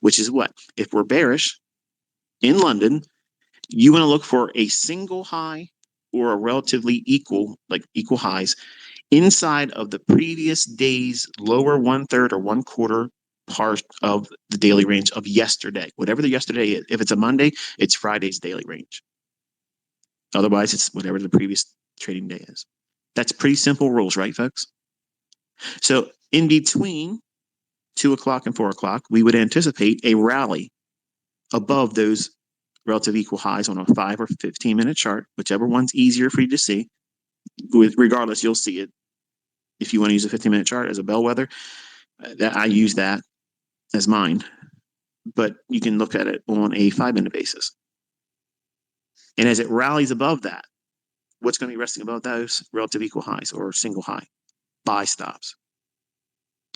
which is what? If we're bearish in London, you want to look for a single high or a relatively equal highs inside of the previous day's lower 1/3 or 1/4 part of the daily range of yesterday, whatever the yesterday is. If it's a Monday, it's Friday's daily range. Otherwise, it's whatever the previous trading day is. That's pretty simple rules, right, folks? So in between 2 o'clock and 4 o'clock, we would anticipate a rally above those relative equal highs on a 5 or 15-minute chart, whichever one's easier for you to see. Regardless, you'll see it. If you want to use a 15-minute chart as a bellwether, I use that as mine. But you can look at it on a 5-minute basis. And as it rallies above that, what's going to be resting above those relative equal highs or single high? Buy stops.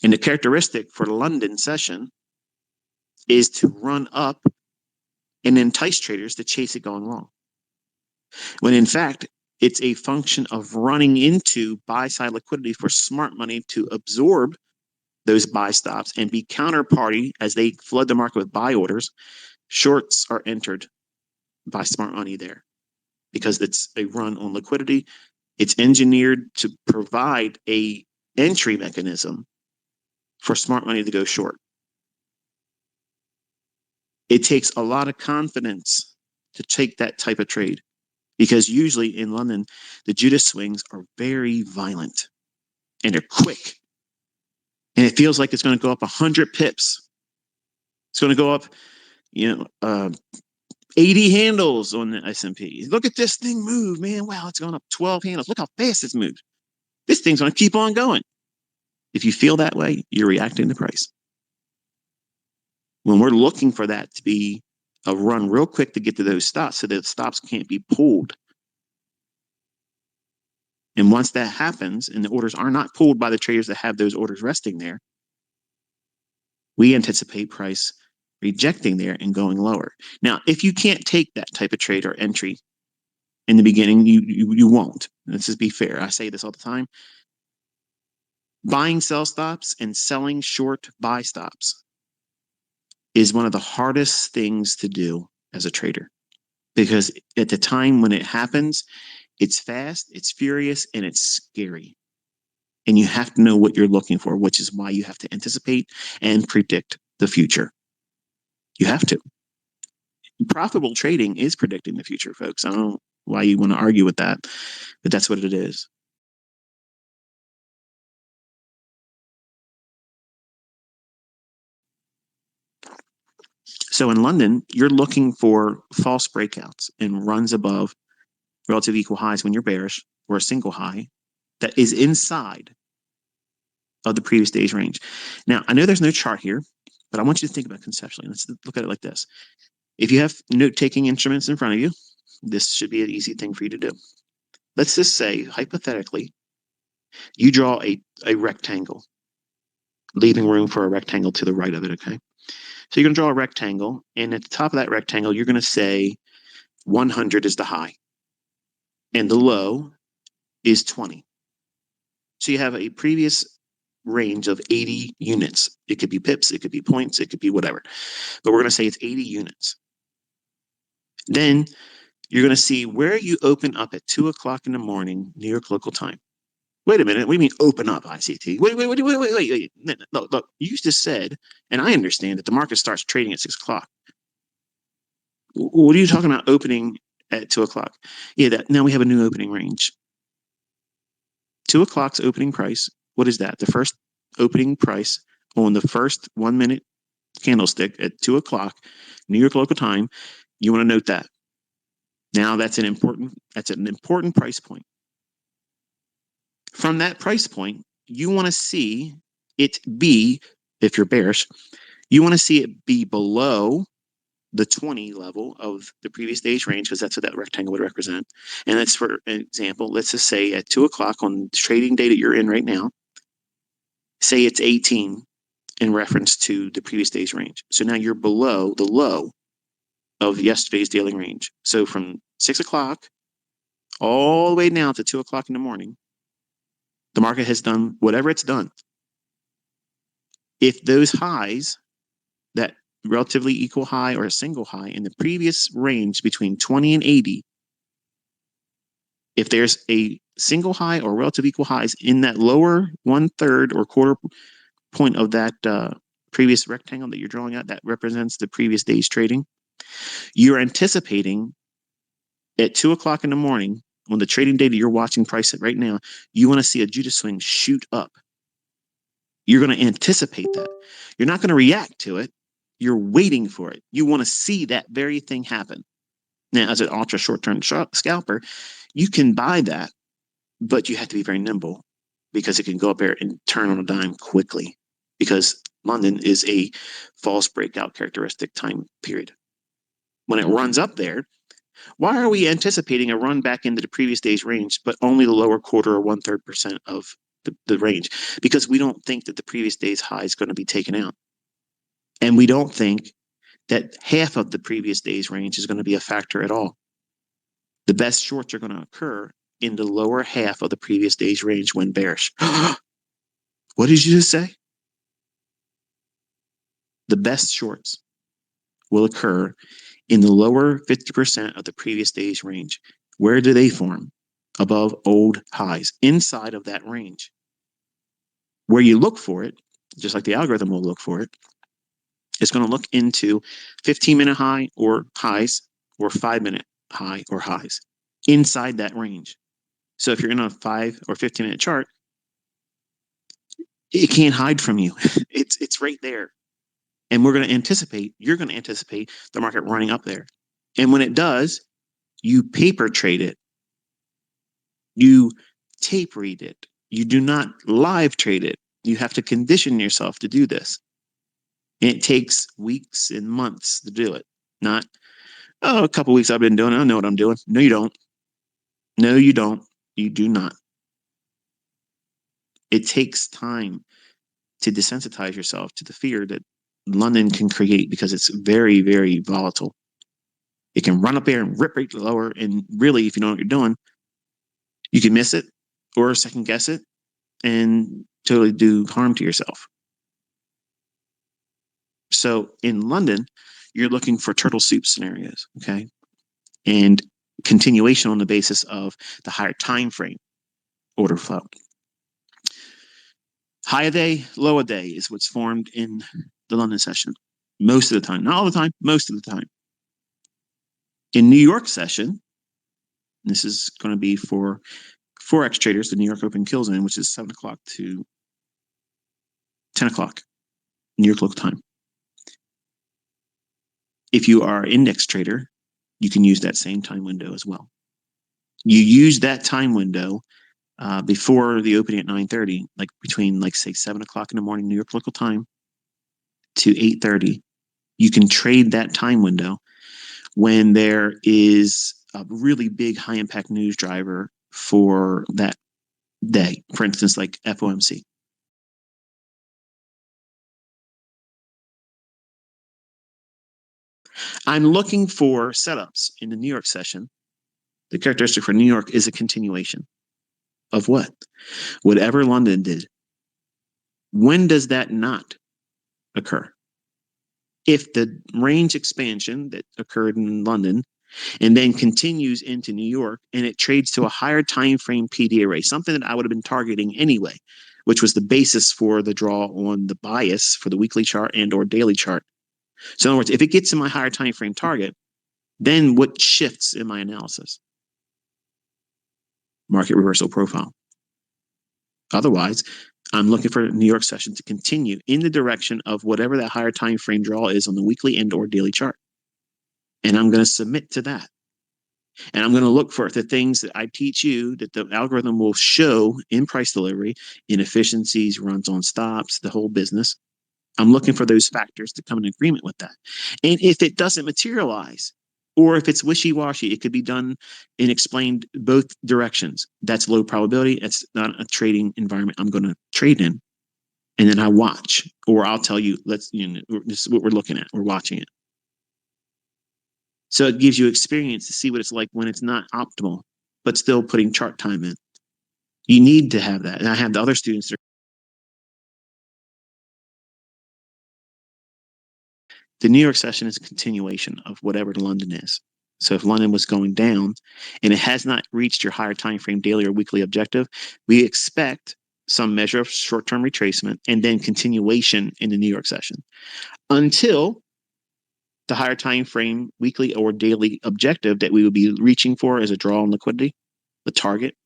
And the characteristic for the London session is to run up and entice traders to chase it going long. When in fact, it's a function of running into buy-side liquidity for smart money to absorb those buy stops and be counterparty as they flood the market with buy orders. Shorts are entered by smart money there because it's a run on liquidity. It's engineered to provide a entry mechanism for smart money to go short. It takes a lot of confidence to take that type of trade because usually in London, the Judas swings are very violent and they're quick. And it feels like it's going to go up 100 pips. It's going to go up, 80 handles on the S&P. Look at this thing move, man. Wow, it's going up 12 handles. Look how fast it's moved. This thing's going to keep on going. If you feel that way, you're reacting to price. When we're looking for that to be a run real quick to get to those stops so that stops can't be pulled. And once that happens and the orders are not pulled by the traders that have those orders resting there, we anticipate price rejecting there and going lower. Now, if you can't take that type of trade or entry in the beginning, you won't. Let's just be fair. I say this all the time. Buying sell stops and selling short buy stops is one of the hardest things to do as a trader because at the time when it happens, it's fast, it's furious, and it's scary. And you have to know what you're looking for, which is why you have to anticipate and predict the future. You have to. Profitable trading is predicting the future, folks. I don't know why you want to argue with that, but that's what it is. So in London, you're looking for false breakouts and runs above relative equal highs when you're bearish or a single high that is inside of the previous day's range. Now, I know there's no chart here, but I want you to think about it conceptually. Let's look at it like this. If you have note-taking instruments in front of you, this should be an easy thing for you to do. Let's just say, hypothetically, you draw a rectangle, leaving room for a rectangle to the right of it, okay? So you're going to draw a rectangle, and at the top of that rectangle, you're going to say 100 is the high, and the low is 20. So you have a previous range of 80 units. It could be pips, it could be points, it could be whatever. But we're going to say it's 80 units. Then you're going to see where you open up at 2 o'clock in the morning, New York local time. Wait a minute. What do you mean open up, ICT? Wait. Look, you just said, and I understand that the market starts trading at 6 o'clock. What are you talking about opening at 2 o'clock? Yeah, now we have a new opening range. 2 o'clock's opening price. What is that? The first opening price on the first 1 minute candlestick at 2 o'clock, New York local time. You want to note that. Now that's an important price point. From that price point, you want to see it be, if you're bearish, you want to see it be below the 20 level of the previous day's range, because that's what that rectangle would represent. And that's, for example, let's just say at 2 o'clock on the trading day that you're in right now, say it's 18 in reference to the previous day's range. So now you're below the low of yesterday's daily range. So from 6 o'clock all the way now to 2 o'clock in the morning, the market has done whatever it's done. If those highs that relatively equal high or a single high in the previous range between 20 and 80, if there's a single high or relative equal highs in that lower 1/3 or quarter point of that previous rectangle that you're drawing out, that represents the previous day's trading, you're anticipating at 2 o'clock in the morning, on the trading day that you're watching price at right now, you want to see a Judas swing shoot up. You're going to anticipate that. You're not going to react to it. You're waiting for it. You want to see that very thing happen. Now, as an ultra short-term scalper, you can buy that, but you have to be very nimble because it can go up there and turn on a dime quickly, because London is a false breakout characteristic time period. When it runs up there, why are we anticipating a run back into the previous day's range, but only the lower quarter or 1/3% of the range? Because we don't think that the previous day's high is going to be taken out. And we don't think that half of the previous day's range is going to be a factor at all. The best shorts are going to occur in the lower half of the previous day's range when bearish. What did you just say? The best shorts will occur in the lower 50% of the previous day's range. Where do they form? Above old highs, inside of that range. Where you look for it, just like the algorithm will look for it, it's going to look into 15-minute high or highs, or 5-minute high or highs inside that range. So if you're in a 5 or 15-minute chart, it can't hide from you. It's right there. And you're going to anticipate the market running up there. And when it does, you paper trade it. You tape read it. You do not live trade it. You have to condition yourself to do this. And it takes weeks and months to do it. Not, a couple weeks I've been doing it. I know what I'm doing. No, you don't. No, you don't. You do not. It takes time to desensitize yourself to the fear that London can create, because it's very, very volatile. It can run up there and rip right lower. And really, if you know what you're doing, you can miss it or second guess it and totally do harm to yourself. So in London, you're looking for turtle soup scenarios, okay? And continuation on the basis of the higher time frame order flow. High a day, low a day is what's formed in the London session. Most of the time, not all the time, most of the time. In New York session, this is going to be for Forex traders, the New York Open kills in, which is 7 o'clock to 10 o'clock, New York local time. If you are an index trader, you can use that same time window as well. You use that time window before the opening at 9:30, like between, like, say, 7 o'clock in the morning, New York local time, to 8:30. You can trade that time window when there is a really big high impact news driver for that day, for instance, like FOMC. I'm looking for setups in the New York session. The characteristic for New York is a continuation of what? Whatever London did. When does that not occur? If the range expansion that occurred in London and then continues into New York and it trades to a higher time frame PD array, something that I would have been targeting anyway, which was the basis for the draw on the bias for the weekly chart and or daily chart. So in other words, if it gets in my higher time frame target, then what shifts in my analysis? Market reversal profile. Otherwise, I'm looking for New York session to continue in the direction of whatever that higher time frame draw is on the weekly and or daily chart. And I'm going to submit to that. And I'm going to look for the things that I teach you that the algorithm will show in price delivery, inefficiencies, runs on stops, the whole business. I'm looking for those factors to come in agreement with that. And if it doesn't materialize, or if it's wishy-washy, it could be done and explained both directions. That's low probability. It's not a trading environment I'm going to trade in. And then I watch, or I'll tell you, this is what we're looking at. We're watching it. So it gives you experience to see what it's like when it's not optimal, but still putting chart time in. You need to have that. And I have the other students that The New York session is a continuation of whatever London is. So if London was going down and it has not reached your higher time frame daily or weekly objective, we expect some measure of short-term retracement and then continuation in the New York session until the higher time frame weekly or daily objective that we would be reaching for as a draw on liquidity, the target.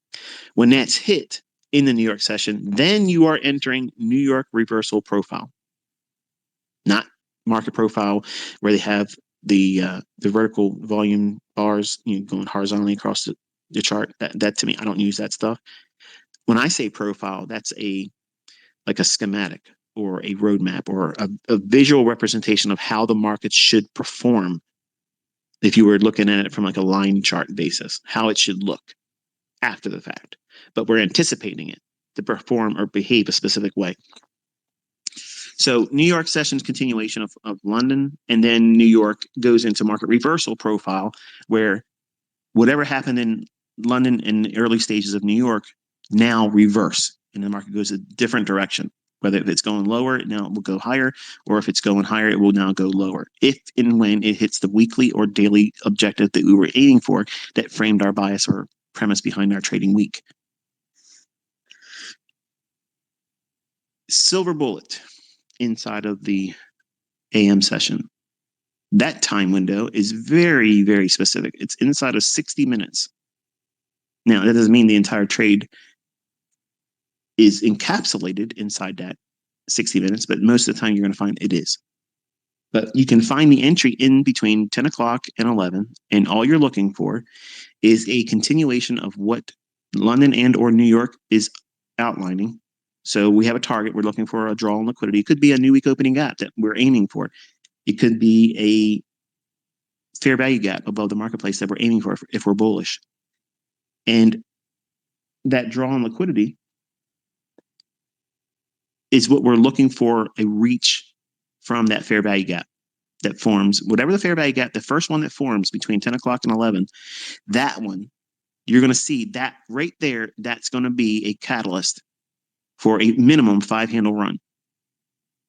When that's hit in the New York session, then you are entering New York reversal profile, not market profile where they have the vertical volume bars, going horizontally across the chart. That to me, I don't use that stuff. When I say profile, that's like a schematic or a roadmap or a visual representation of how the market should perform if you were looking at it from like a line chart basis, how it should look after the fact. But we're anticipating it to perform or behave a specific way. So New York session's continuation of London, and then New York goes into market reversal profile, where whatever happened in London in the early stages of New York now reverse, and the market goes a different direction. Whether if it's going lower, now it will go higher, or if it's going higher, it will now go lower. If and when it hits the weekly or daily objective that we were aiming for, that framed our bias or premise behind our trading week. Silver bullet inside of the AM session. That time window is very, very specific. It's inside of 60 minutes. Now, that doesn't mean the entire trade is encapsulated inside that 60 minutes, but most of the time you're going to find it is. But you can find the entry in between 10 o'clock and 11, and all you're looking for is a continuation of what London and or New York is outlining. So we have a target. We're looking for a draw on liquidity. It could be a new week opening gap that we're aiming for. It could be a fair value gap above the marketplace that we're aiming for if we're bullish. And that draw on liquidity is what we're looking for, a reach from that fair value gap that forms, whatever the fair value gap, the first one that forms between 10 o'clock and 11, that one, you're going to see that right there, that's going to be a catalyst for a minimum 5-handle run.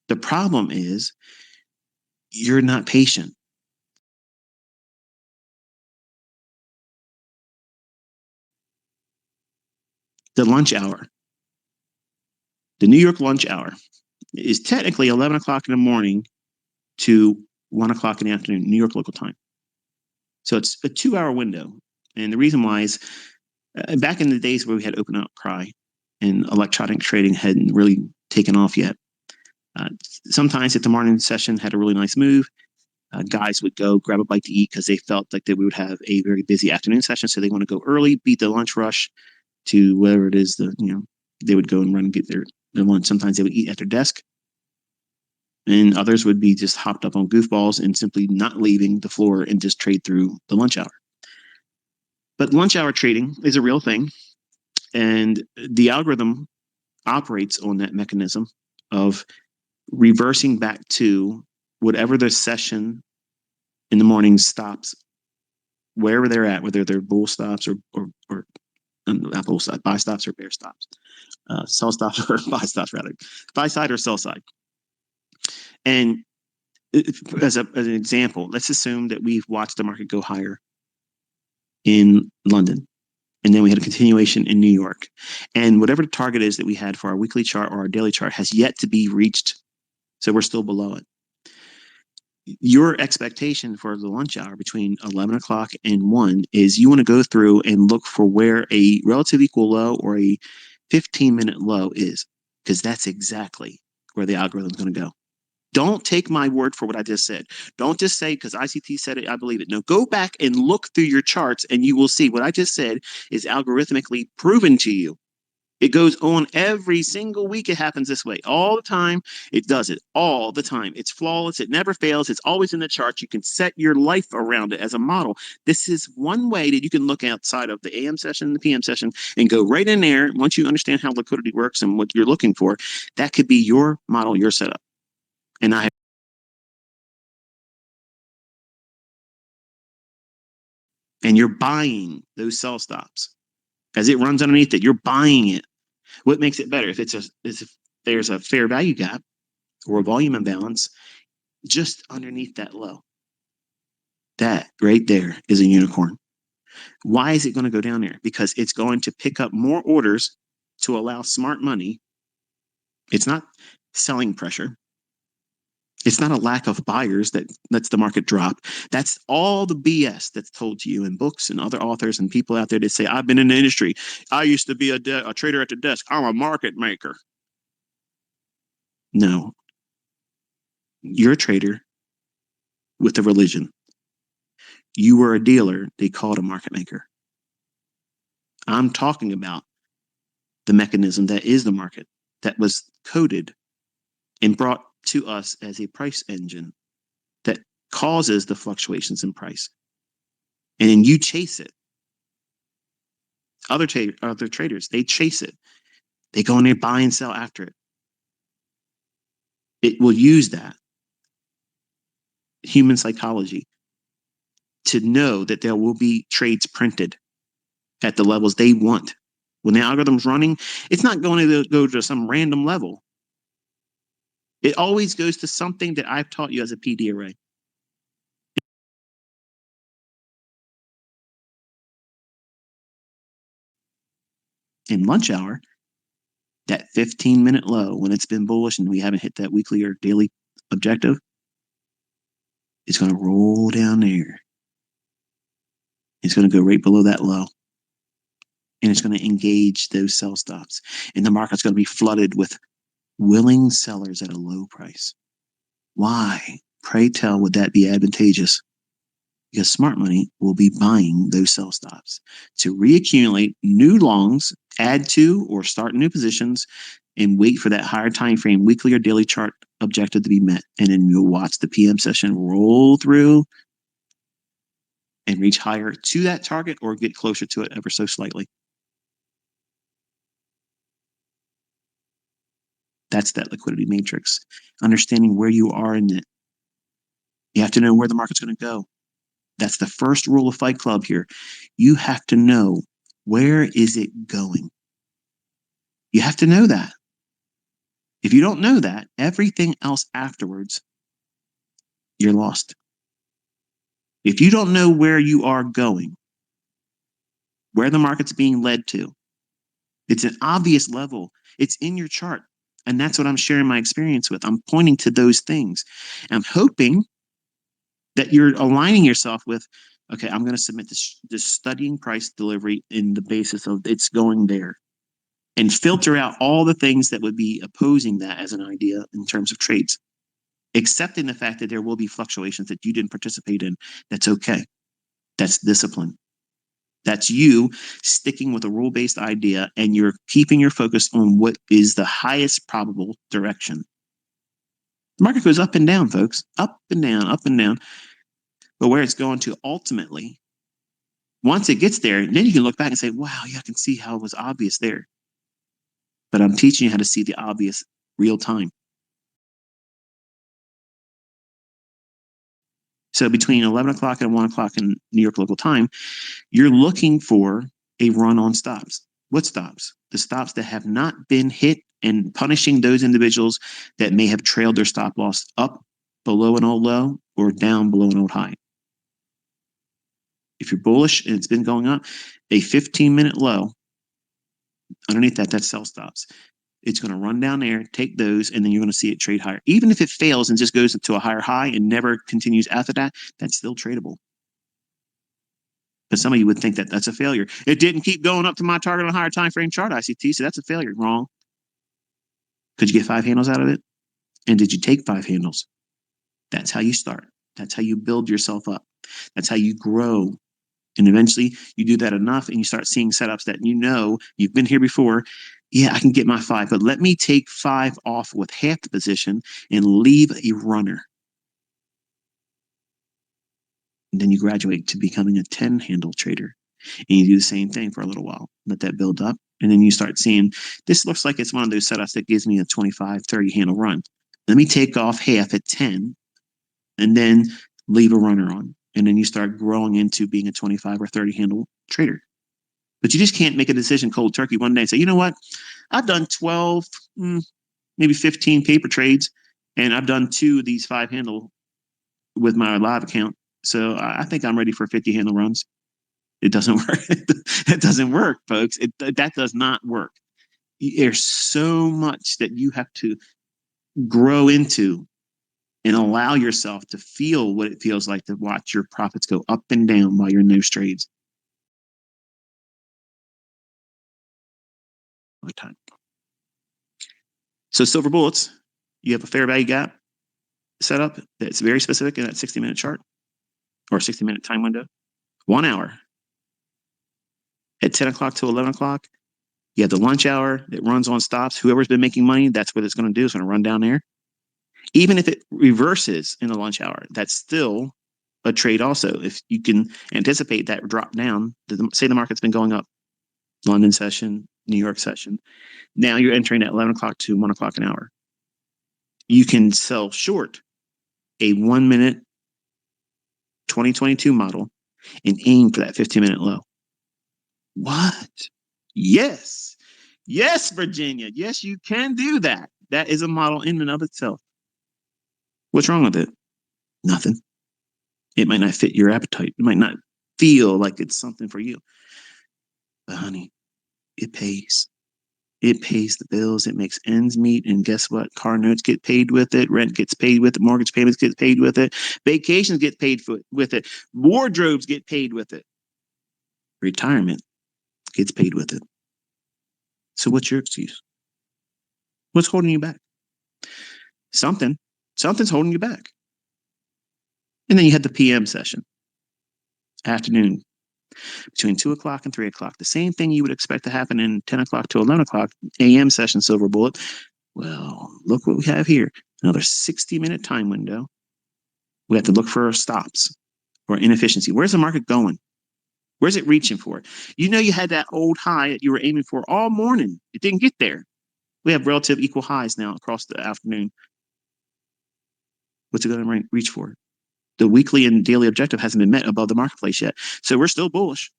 The problem is you're not patient. The lunch hour, the New York lunch hour is technically 11 o'clock in the morning to 1 o'clock in the afternoon, New York local time. So it's a 2-hour window. And the reason why is back in the days where we had open outcry and electronic trading hadn't really taken off yet, sometimes if the morning session had a really nice move, guys would go grab a bite to eat because they felt like that we would have a very busy afternoon session. So they want to go early, beat the lunch rush to whatever it is, they would go and run and get their lunch. Sometimes they would eat at their desk. And others would be just hopped up on goofballs and simply not leaving the floor and just trade through the lunch hour. But lunch hour trading is a real thing. And the algorithm operates on that mechanism of reversing back to whatever the session in the morning stops, wherever they're at, whether they're bull stops or not bull stops, buy stops or bear stops, sell stops or buy stops rather, buy side or sell side. And as an example, let's assume that we've watched the market go higher in London, and then we had a continuation in New York. And whatever the target is that we had for our weekly chart or our daily chart has yet to be reached. So we're still below it. Your expectation for the lunch hour between 11 o'clock and 1 is you want to go through and look for where a relative equal low or a 15-minute low is, because that's exactly where the algorithm is going to go. Don't take my word for what I just said. Don't just say, because ICT said it, I believe it. No, go back and look through your charts and you will see what I just said is algorithmically proven to you. It goes on every single week. It happens this way all the time. It does it all the time. It's flawless. It never fails. It's always in the chart. You can set your life around it as a model. This is one way that you can look outside of the AM session and the PM session and go right in there. Once you understand how liquidity works and what you're looking for, that could be your model, your setup. And you're buying those sell stops as it runs underneath it. You're buying it. What makes it better? If there's a fair value gap or a volume imbalance, just underneath that low. That right there is a unicorn. Why is it going to go down there? Because it's going to pick up more orders to allow smart money. It's not selling pressure. It's not a lack of buyers that lets the market drop. That's all the BS that's told to you in books and other authors and people out there that say, I've been in the industry. I used to be a trader at the desk. I'm a market maker. No, you're a trader with a religion. You were a dealer. They called a market maker. I'm talking about the mechanism that is the market that was coded and brought to us as a price engine that causes the fluctuations in price. And then you chase it. Other traders, they chase it. They go in there, buy and sell after it. It will use that human psychology to know that there will be trades printed at the levels they want. When the algorithm's running, it's not going to go to some random level. It always goes to something that I've taught you as a PD array. In lunch hour, that 15-minute low, when it's been bullish and we haven't hit that weekly or daily objective, it's going to roll down there. It's going to go right below that low. And it's going to engage those sell stops. And the market's going to be flooded with willing sellers at a low price. Why, pray tell, would that be advantageous? Because smart money will be buying those sell stops to reaccumulate new longs, add to or start new positions, and wait for that higher time frame, weekly or daily chart objective to be met. And then you'll watch the PM session roll through and reach higher to that target or get closer to it ever so slightly. That's that liquidity matrix. Understanding where you are in it. You have to know where the market's going to go. That's the first rule of Fight Club here. You have to know, where is it going? You have to know that. If you don't know that, everything else afterwards, you're lost. If you don't know where you are going, where the market's being led to, it's an obvious level. It's in your chart. And that's what I'm sharing my experience with. I'm pointing to those things. I'm hoping that you're aligning yourself with, okay, I'm going to submit this studying price delivery in the basis of it's going there, and filter out all the things that would be opposing that as an idea in terms of trades, accepting the fact that there will be fluctuations that you didn't participate in. That's okay. That's discipline. That's you sticking with a rule-based idea, and you're keeping your focus on what is the highest probable direction. The market goes up and down, folks, up and down, up and down. But where it's going to ultimately, once it gets there, then you can look back and say, wow, yeah, I can see how it was obvious there. But I'm teaching you how to see the obvious real time. So between 11 o'clock and 1 o'clock in New York local time, you're looking for a run on stops. What stops? The stops that have not been hit, and punishing those individuals that may have trailed their stop loss up below an old low or down below an old high. If you're bullish and it's been going up, a 15-minute low, underneath that, that's sell stops. It's going to run down there, take those, and then you're going to see it trade higher. Even if it fails and just goes to a higher high and never continues after that, that's still tradable. But some of you would think that that's a failure. It didn't keep going up to my target on a higher time frame chart, ICT, so that's a failure. Wrong. Could you get 5 handles out of it? And did you take 5 handles? That's how you start. That's how you build yourself up. That's how you grow. And eventually you do that enough and you start seeing setups that you know you've been here before. Yeah, I can get my 5, but let me take 5 off with half the position and leave a runner. And then you graduate to becoming a 10 handle trader. And you do the same thing for a little while. Let that build up. And then you start seeing, this looks like it's one of those setups that gives me a 25, 30 handle run. Let me take off half at 10 and then leave a runner on. And then you start growing into being a 25 or 30 handle trader. But you just can't make a decision cold turkey one day and say, you know what? I've done 12, maybe 15 paper trades, And I've done 2 of these 5 handle with my live account. So I think I'm ready for 50 handle runs. It doesn't work. It doesn't work, folks. That does not work. There's so much that you have to grow into and allow yourself to feel what it feels like to watch your profits go up and down while you're in those trades. My time. So silver bullets, you have a fair value gap set up that's very specific in that 60-minute chart or 60-minute time window. 1 hour at 10 o'clock to 11 o'clock. You have the lunch hour that runs on stops. Whoever's been making money, that's what it's going to do. It's going to run down there. Even if it reverses in the lunch hour, that's still a trade also. If you can anticipate that drop down, say the market's been going up, London session, New York session. Now you're entering at 11 o'clock to 1 o'clock an hour. You can sell short a 1 minute 2022 model and aim for that 15-minute low. What? Yes. Yes, Virginia. Yes, you can do that. That is a model in and of itself. What's wrong with it? Nothing. It might not fit your appetite. It might not feel like it's something for you. But honey, it pays. It pays the bills. It makes ends meet. And guess what? Car notes get paid with it. Rent gets paid with it. Mortgage payments get paid with it. Vacations get paid with it. Wardrobes get paid with it. Retirement gets paid with it. So what's your excuse? What's holding you back? Something's holding you back. And then you had the PM session, afternoon, between 2 o'clock and 3 o'clock. The same thing you would expect to happen in 10 o'clock to 11 o'clock AM session, silver bullet. Well, look what we have here. Another 60-minute time window. We have to look for stops or inefficiency. Where's the market going? Where's it reaching for? You know, you had that old high that you were aiming for all morning. It didn't get there. We have relative equal highs now across the afternoon. What's it going to reach for? The weekly and daily objective hasn't been met above the marketplace yet. So we're still bullish.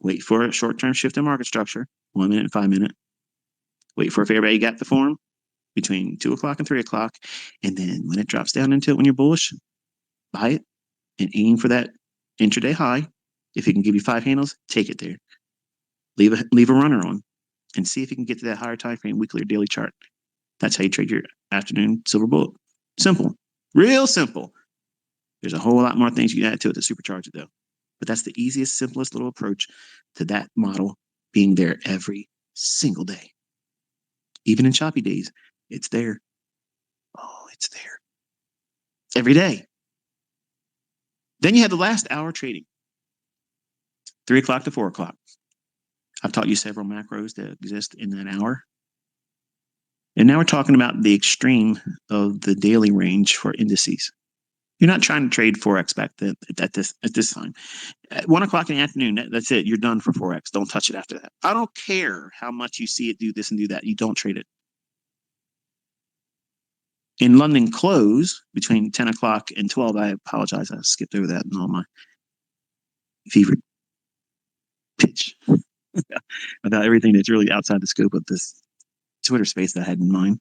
Wait for a short-term shift in market structure, 1 minute and 5 minute. Wait for a fair value gap to form between 2 o'clock and 3 o'clock. And then when it drops down into it, when you're bullish, buy it and aim for that intraday high. If it can give you 5 handles, take it there. Leave a runner on and see if you can get to that higher time frame, weekly or daily chart. That's how you trade your afternoon silver bullet. Simple. Real simple. There's a whole lot more things you can add to it to supercharge it, though. But that's the easiest, simplest little approach to that model being there every single day. Even in choppy days, it's there. Oh, it's there. Every day. Then you have the last hour trading, 3 o'clock to 4 o'clock. I've taught you several macros that exist in that hour. And now we're talking about the extreme of the daily range for indices. You're not trying to trade Forex back then at this time. At 1 o'clock in the afternoon, that's it. You're done for Forex. Don't touch it after that. I don't care how much you see it do this and do that. You don't trade it. In London close, between 10 o'clock and 12, I apologize. I skipped over that in all my fever pitch about everything that's really outside the scope of this Twitter space that I had in mind.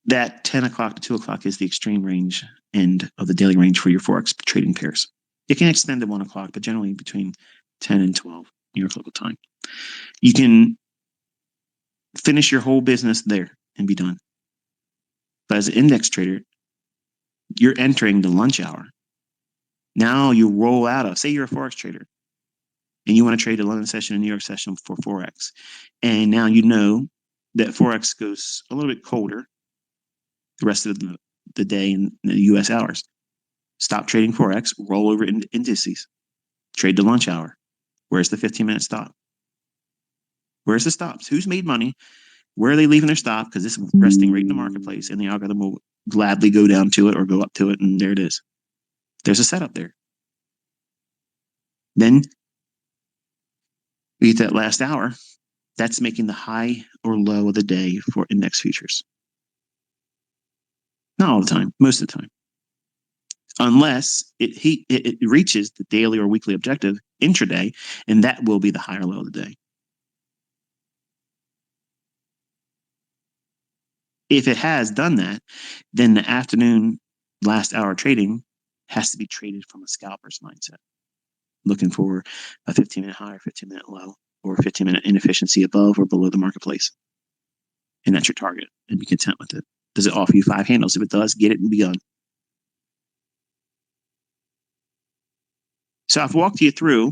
That 10 o'clock to 2 o'clock is the extreme range end of the daily range for your Forex trading pairs. It can extend to 1 o'clock, but generally between 10 and 12 New York local time. You can finish your whole business there and be done. But as an index trader, you're entering the lunch hour. Now you roll out of, say you're a Forex trader, and you want to trade the London session and New York session for Forex. And now you know that Forex goes a little bit colder the rest of the day in the US hours. Stop trading Forex, roll over into indices, trade the lunch hour. Where's the 15-minute stop? Where's the stops? Who's made money? Where are they leaving their stop? Because this is resting right in the marketplace, and the algorithm will gladly go down to it or go up to it, and there it is. There's a setup there. Then we get that last hour. That's making the high or low of the day for index futures. Not all the time, most of the time. Unless it reaches the daily or weekly objective intraday, and that will be the high or low of the day. If it has done that, then the afternoon last hour trading has to be traded from a scalper's mindset, looking for a 15-minute high or 15-minute low or 15-minute inefficiency above or below the marketplace. And that's your target, and be content with it. Does it offer you 5 handles? If it does, get it and be done. So I've walked you through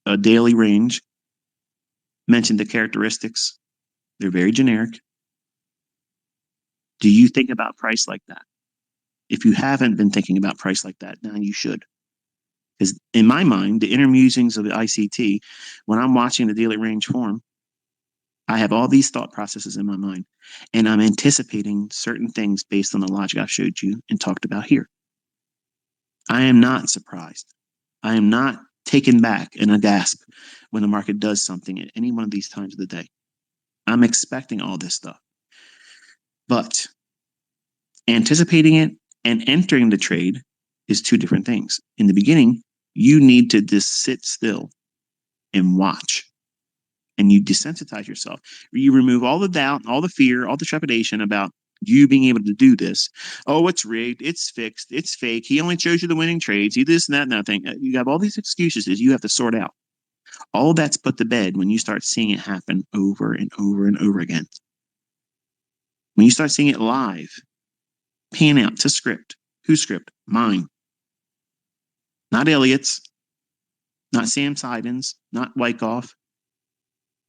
a daily range, mentioned the characteristics. They're very generic. Do you think about price like that? If you haven't been thinking about price like that, now you should. Because in my mind, the inner musings of the ICT, when I'm watching the daily range form, I have all these thought processes in my mind, and I'm anticipating certain things based on the logic I've showed you and talked about here. I am not surprised. I am not taken back in a gasp when the market does something at any one of these times of the day. I'm expecting all this stuff. But anticipating it and entering the trade is 2 different things. In the beginning, you need to just sit still and watch. And you desensitize yourself. You remove all the doubt, all the fear, all the trepidation about you being able to do this. Oh, it's rigged, it's fixed, it's fake. He only shows you the winning trades. He this and that and that thing. You have all these excuses that you have to sort out. All that's put to bed when you start seeing it happen over and over and over again. When you start seeing it live, pan out to script. Whose script? Mine. Not Elliott's, not Sam Siden's, not Wyckoff.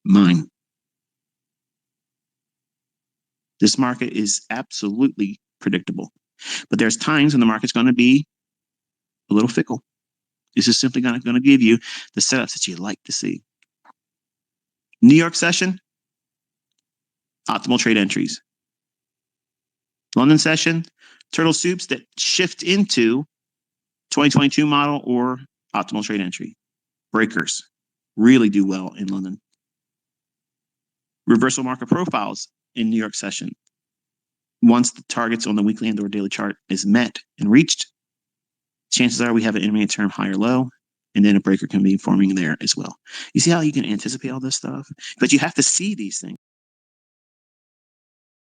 Mine. This market is absolutely predictable. But there's times when the market's going to be a little fickle. This is simply going to give you the setups that you like to see. New York session, optimal trade entries. London session, turtle soups that shift into 2022 model or optimal trade entry. Breakers really do well in London. Reversal market profiles in New York session. Once the targets on the weekly and or daily chart is met and reached, chances are we have an intermediate term high or low, and then a breaker can be forming there as well. You see how you can anticipate all this stuff? But you have to see these things.